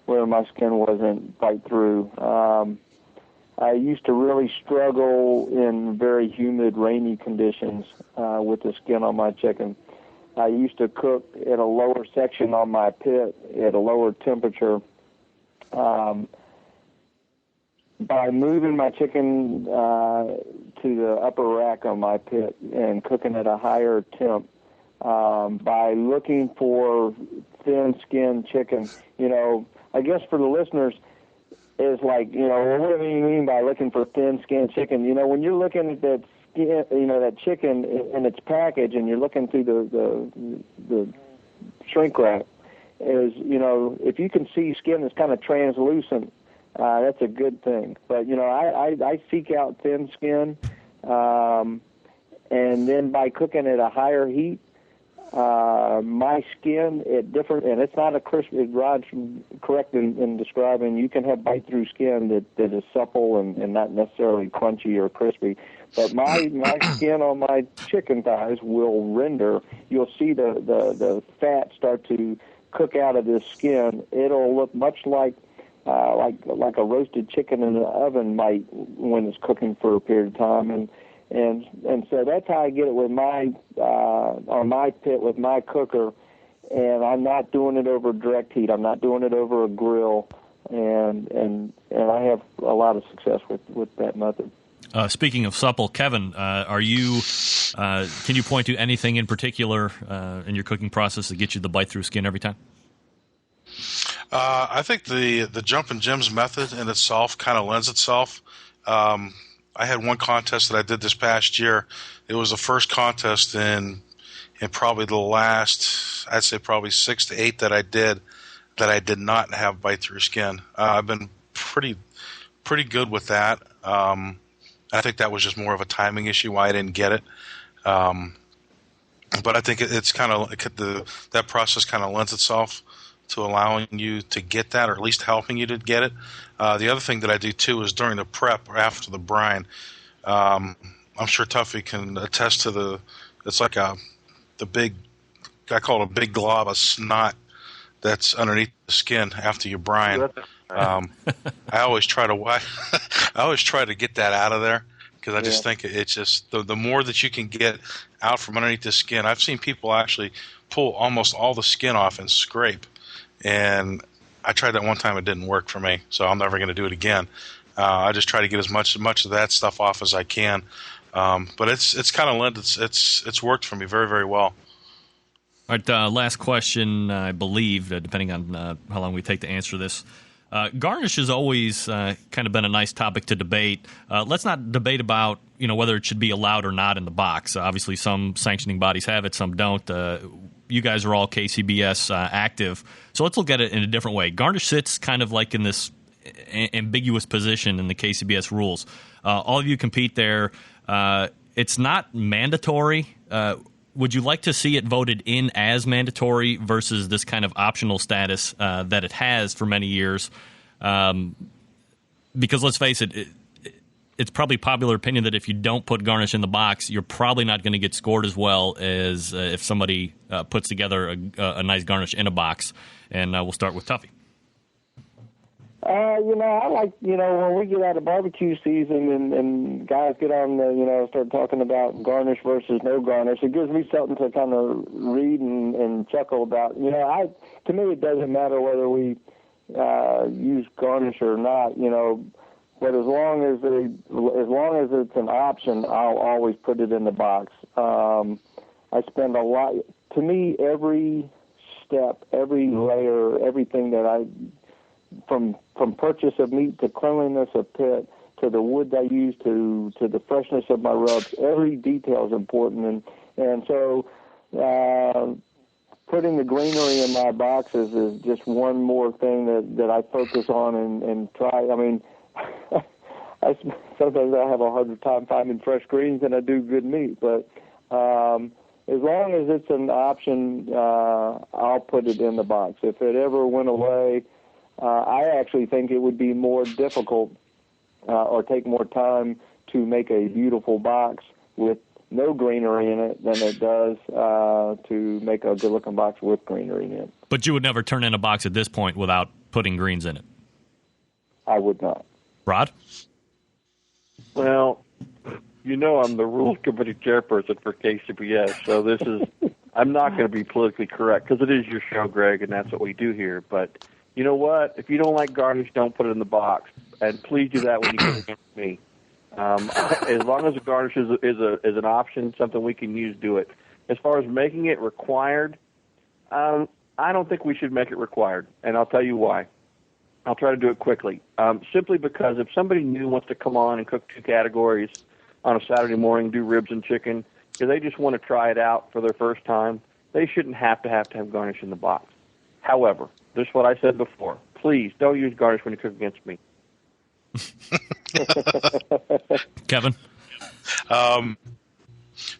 where my skin wasn't bite-through. I used to really struggle in very humid, rainy conditions with the skin on my chicken. I used to cook at a lower section on my pit at a lower temperature. By moving my chicken to the upper rack on my pit and cooking at a higher temp, by looking for thin-skinned chicken, I guess for the listeners, is like, well, what do you mean by looking for thin-skinned chicken? When you're looking at that skin, that chicken in its package, and you're looking through the shrink wrap, is, if you can see skin that's kind of translucent, that's a good thing. But, I seek out thin skin, and then by cooking at a higher heat, my skin at different, and it's not a crispy, Rod's correct in describing, you can have bite-through skin that is supple and not necessarily crunchy or crispy. But my skin on my chicken thighs will render. You'll see the fat start to cook out of this skin. It'll look much like a roasted chicken in the oven might when it's cooking for a period of time. And so that's how I get it with on my pit with my cooker, and I'm not doing it over direct heat. I'm not doing it over a grill, and I have a lot of success with that method. Speaking of supple, Kevin, can you point to anything in particular in your cooking process that gets you the bite through skin every time? I think the Jumpin' Jim's method in itself kind of lends itself. I had one contest that I did this past year. It was the first contest in probably the last, I'd say probably 6 to 8 that I did not have bite-through skin. I've been pretty good with that. I think that was just more of a timing issue why I didn't get it. But I think it's kind of that process kind of lends itself to allowing you to get that, or at least helping you to get it. The other thing that I do too is during the prep or after the brine. I'm sure Tuffy can attest to it's like the big, I call it a big glob of snot that's underneath the skin after you brine. I always try to get that out of there, because I just think it's just the more that you can get out from underneath the skin. I've seen people actually pull almost all the skin off and scrape, and I tried that one time. It didn't work for me, so I'm never going to do it again. I just try to get as much of that stuff off as I can. But it's kind of it's worked for me very, very well. All right, last question, I believe, depending on how long we take to answer this. Garnish has always kind of been a nice topic to debate. Let's not debate about whether it should be allowed or not in the box. Obviously, some sanctioning bodies have it, some don't. You guys are all KCBS active, so let's look at it in a different way. Garnish sits kind of like in this ambiguous position in the KCBS rules. All of you compete there. It's not mandatory. Would you like to see it voted in as mandatory versus this kind of optional status that it has for many years? Because let's face it, it's probably popular opinion that if you don't put garnish in the box, you're probably not going to get scored as well as if somebody puts together a nice garnish in a box. And we'll start with Tuffy. I like, when we get out of barbecue season and guys get on start talking about garnish versus no garnish, it gives me something to kind of read and chuckle about. To me, it doesn't matter whether we use garnish or not, but as long as it's an option, I'll always put it in the box. I spend a lot. To me, every step, every layer, everything that from purchase of meat to cleanliness of pit to the wood I use to the freshness of my rubs, every detail is important, and so putting the greenery in my boxes is just one more thing that I focus on and try. I mean, sometimes I have a harder time finding fresh greens than I do good meat, but as long as it's an option, I'll put it in the box. If it ever went away, I actually think it would be more difficult or take more time to make a beautiful box with no greenery in it than it does to make a good-looking box with greenery in it. But you would never turn in a box at this point without putting greens in it? I would not. Rod? Well, I'm the rules committee chairperson for KCBS, so I'm not going to be politically correct because it is your show, Greg, and that's what we do here. But you know what? If you don't like garnish, don't put it in the box. And please do that when you come against me. As long as the garnish is an option, something we can use, do it. As far as making it required, I don't think we should make it required, and I'll tell you why. I'll try to do it quickly. Simply because if somebody new wants to come on and cook 2 categories on a Saturday morning, do ribs and chicken, if they just want to try it out for their first time, they shouldn't have to have garnish in the box. However, this is what I said before. Please don't use garnish when you cook against me. Kevin?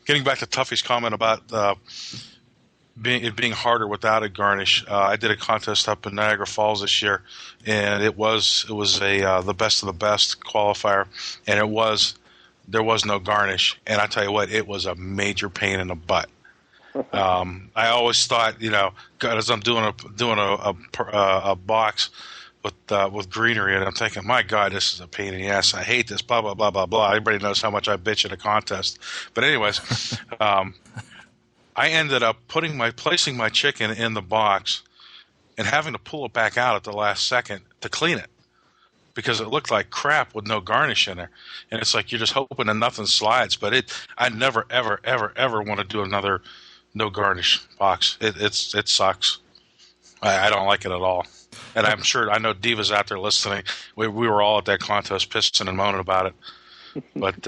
Getting back to Tuffy's comment about it being harder without a garnish, I did a contest up in Niagara Falls this year, and it was the best of the best qualifier, and there was no garnish, and I tell you what, it was a major pain in the butt. I always thought, God, as I'm doing a box with greenery, and I'm thinking, my God, this is a pain in the ass. I hate this. Blah blah blah blah blah. Everybody knows how much I bitch at a contest. But anyways, I ended up placing my chicken in the box and having to pull it back out at the last second to clean it because it looked like crap with no garnish in there. And it's like you're just hoping that nothing slides. But I never ever ever ever want to do another no garnish box. It sucks. I don't like it at all. And I'm sure I know Diva's out there listening. We were all at that contest pissing and moaning about it. But,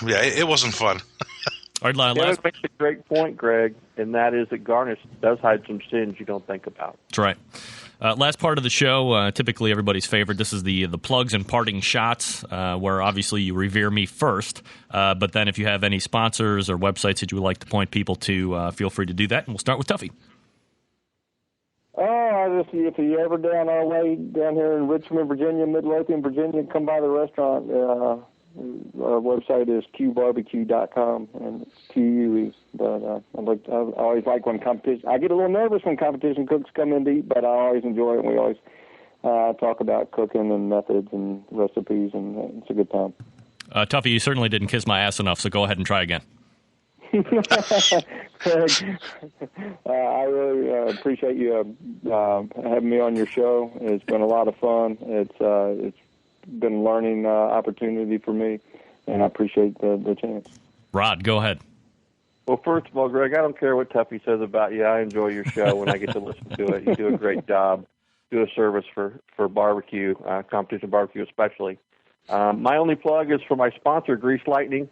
yeah, it wasn't fun. All right, that makes a great point, Greg, and that is that garnish does hide some sins you don't think about. That's right. Last part of the show, typically everybody's favorite. This is the plugs and parting shots, where obviously you revere me first. But then if you have any sponsors or websites that you would like to point people to, feel free to do that. And we'll start with Tuffy. If you ever down our way, down here in Richmond, Virginia, Midlothian, Virginia, come by the restaurant. Our website is QBarbeque.com, and it's QUE. But I always like when competition. I get a little nervous when competition cooks come in to eat, but I always enjoy it. And we always talk about cooking and methods and recipes, and it's a good time. Tuffy, you certainly didn't kiss my ass enough, so go ahead and try again. Craig, I really appreciate you having me on your show. It's been a lot of fun. It's been a learning opportunity for me, and I appreciate the chance. Rod, go ahead. Well, first of all, Greg, I don't care what Tuffy says about you. I enjoy your show when I get to listen to it. You do a great job. Do a service for barbecue, competition barbecue especially. My only plug is for my sponsor, Grease Lightning.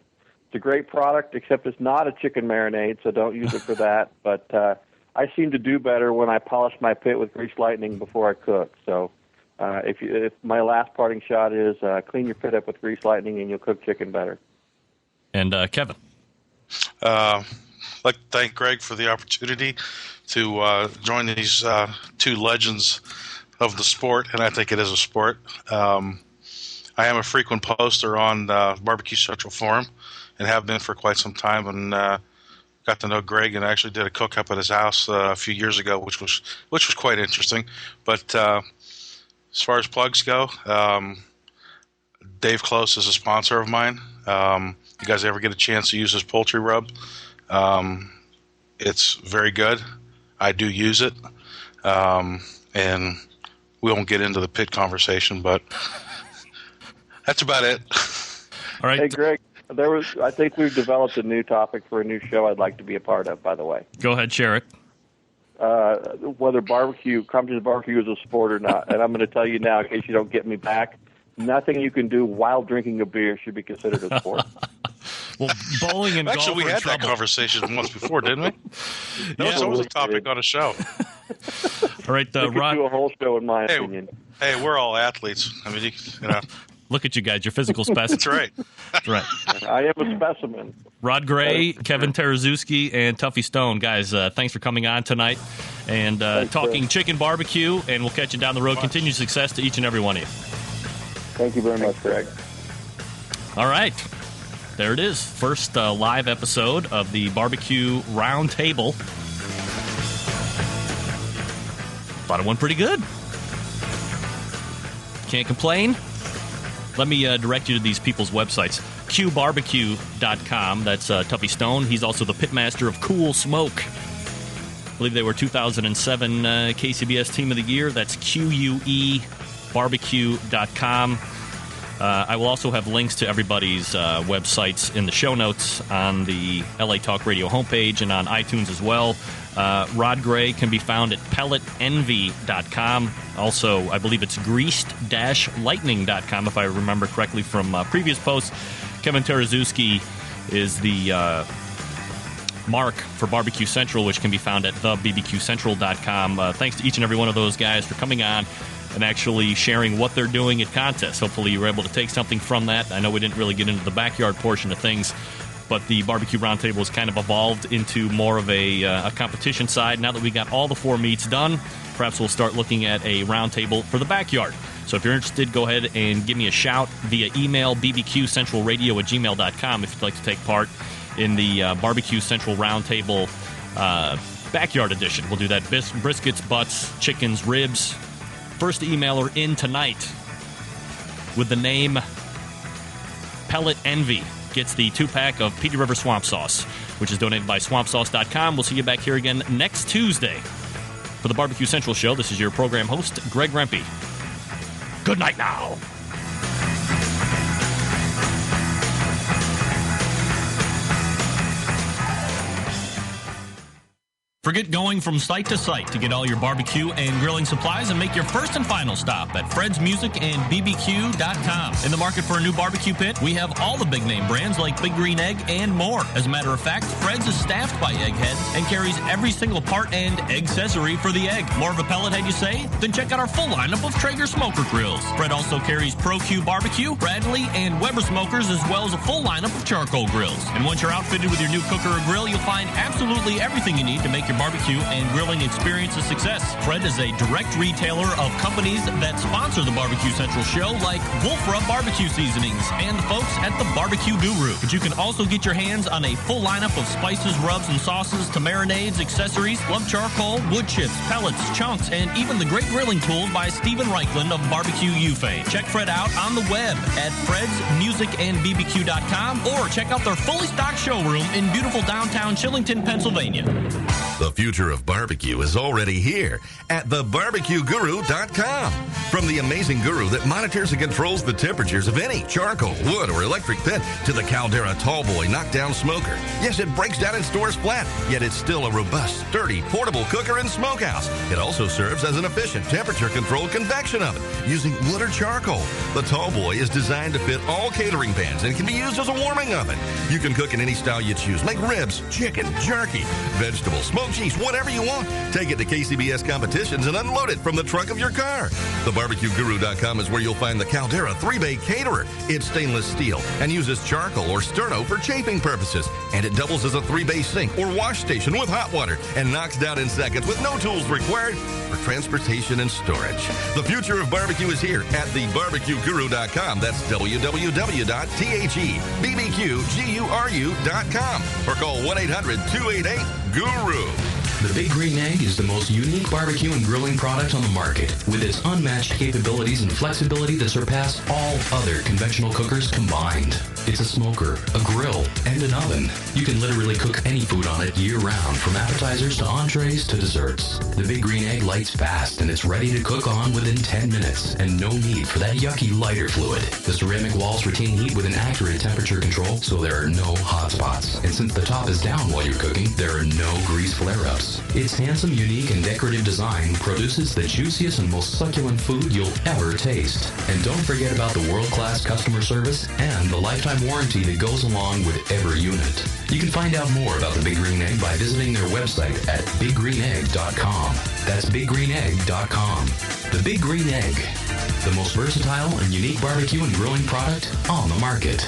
It's a great product, except it's not a chicken marinade, so don't use it for that. But I seem to do better when I polish my pit with Grease Lightning before I cook. So if my last parting shot is clean your pit up with Grease Lightning and you'll cook chicken better. And Kevin? I'd like to thank Greg for the opportunity to join these 2 legends of the sport, and I think it is a sport. I am a frequent poster on Barbecue Central Forum, and have been for quite some time, and got to know Greg and actually did a cook up at his house a few years ago, which was quite interesting. But as far as plugs go, Dave Close is a sponsor of mine. You guys ever get a chance to use his poultry rub? It's very good. I do use it. and we won't get into the pit conversation, but that's about it. All right. Hey, Greg, I think we've developed a new topic for a new show I'd like to be a part of, by the way. Go ahead, share it. Whether competition barbecue is a sport or not. And I'm going to tell you now, in case you don't get me back, nothing you can do while drinking a beer should be considered a sport. Well, bowling and golf Actually, we had that conversation once before, didn't we? That was a topic on a show. All right, we could do a whole show, in my opinion. Hey, we're all athletes. I mean, you know. Look at you guys, you're physical specimens. That's right. That's right. I am a specimen. Rod Gray, Kevin Tarazewski, and Tuff Stone. Guys, thanks for coming on tonight and talking chicken barbecue, and we'll catch you down the road. Continued success to each and every one of you. Thank you very much, Greg. All right. There it is. First live episode of the BBQ Round Table. Thought it went pretty good. Can't complain. Let me direct you to these people's websites. QBarbecue.com. That's Tuffy Stone. He's also the pitmaster of Cool Smoke. I believe they were 2007 KCBS Team of the Year. That's QUEbarbecue.com. I will also have links to everybody's websites in the show notes on the LA Talk Radio homepage and on iTunes as well. Rod Gray can be found at pelletenvy.com. Also, I believe it's greased-lightning.com, if I remember correctly from previous posts. Kevin Tarazewski is the mark for Barbecue Central, which can be found at thebbqcentral.com. Thanks to each and every one of those guys for coming on and actually sharing what they're doing at contests. Hopefully you were able to take something from that. I know we didn't really get into the backyard portion of things, but the Barbecue Roundtable has kind of evolved into more of a competition side. Now that we got all the 4 meats done, perhaps we'll start looking at a roundtable for the backyard. So if you're interested, go ahead and give me a shout via email, bbqcentralradio@gmail.com, if you'd like to take part in the Barbecue Central Roundtable Backyard Edition. We'll do that. Briskets, butts, chickens, ribs. First emailer in tonight with the name Pellet Envy gets the 2-pack of Petey River Swamp Sauce, which is donated by swampsauce.com. We'll see you back here again next Tuesday for the Barbecue Central Show. This is your program host, Greg Rempe. Good night now. Forget going from site to site to get all your barbecue and grilling supplies and make your first and final stop at Fred's Music and BBQ.com. In the market for a new barbecue pit, we have all the big name brands like Big Green Egg and more. As a matter of fact, Fred's is staffed by eggheads and carries every single part and accessory for the egg. More of a pellet head, you say? Then check out our full lineup of Traeger smoker grills. Fred also carries Pro Q Barbecue, Bradley, and Weber smokers, as well as a full lineup of charcoal grills. And once you're outfitted with your new cooker or grill, you'll find absolutely everything you need to make your barbecue and grilling experience a success. Fred is a direct retailer of companies that sponsor the Barbecue Central Show, like Wolf Rub Barbecue Seasonings and the folks at the Barbecue Guru. But you can also get your hands on a full lineup of spices, rubs, and sauces to marinades, accessories, love charcoal, wood chips, pellets, chunks, and even the great grilling tools by Stephen Reichland of Barbecue U-Fame. Check Fred out on the web at fredsmusicandbbq.com or check out their fully stocked showroom in beautiful downtown Chillington, Pennsylvania. The future of barbecue is already here at thebarbecueguru.com. From the amazing guru that monitors and controls the temperatures of any charcoal, wood, or electric pit to the Caldera Tallboy knockdown smoker. Yes, it breaks down and stores flat, yet it's still a robust, sturdy, portable cooker and smokehouse. It also serves as an efficient temperature-controlled convection oven using wood or charcoal. The Tallboy is designed to fit all catering pans and can be used as a warming oven. You can cook in any style you choose, like ribs, chicken, jerky, vegetables, smoked cheese, whatever you want. Take it to KCBS competitions and unload it from the trunk of your car. TheBarbecueGuru.com is where you'll find the Caldera 3-Bay Caterer. It's stainless steel and uses charcoal or sterno for chafing purposes. And it doubles as a 3-bay sink or wash station with hot water and knocks down in seconds with no tools required for transportation and storage. The future of barbecue is here at TheBarbecueGuru.com. That's www.thebbqguru.com or call 1-800-288-GURU. The Big Green Egg is the most unique barbecue and grilling product on the market, with its unmatched capabilities and flexibility that surpass all other conventional cookers combined. It's a smoker, a grill, and an oven. You can literally cook any food on it year-round, from appetizers to entrees to desserts. The Big Green Egg lights fast, and it's ready to cook on within 10 minutes, and no need for that yucky lighter fluid. The ceramic walls retain heat with an accurate temperature control, so there are no hot spots. And since the top is down while you're cooking, there are no grease flare-ups. Its handsome, unique, and decorative design produces the juiciest and most succulent food you'll ever taste. And don't forget about the world-class customer service and the lifetime warranty that goes along with every unit. You can find out more about the Big Green Egg by visiting their website at biggreenegg.com. That's biggreenegg.com. The Big Green Egg, the most versatile and unique barbecue and grilling product on the market.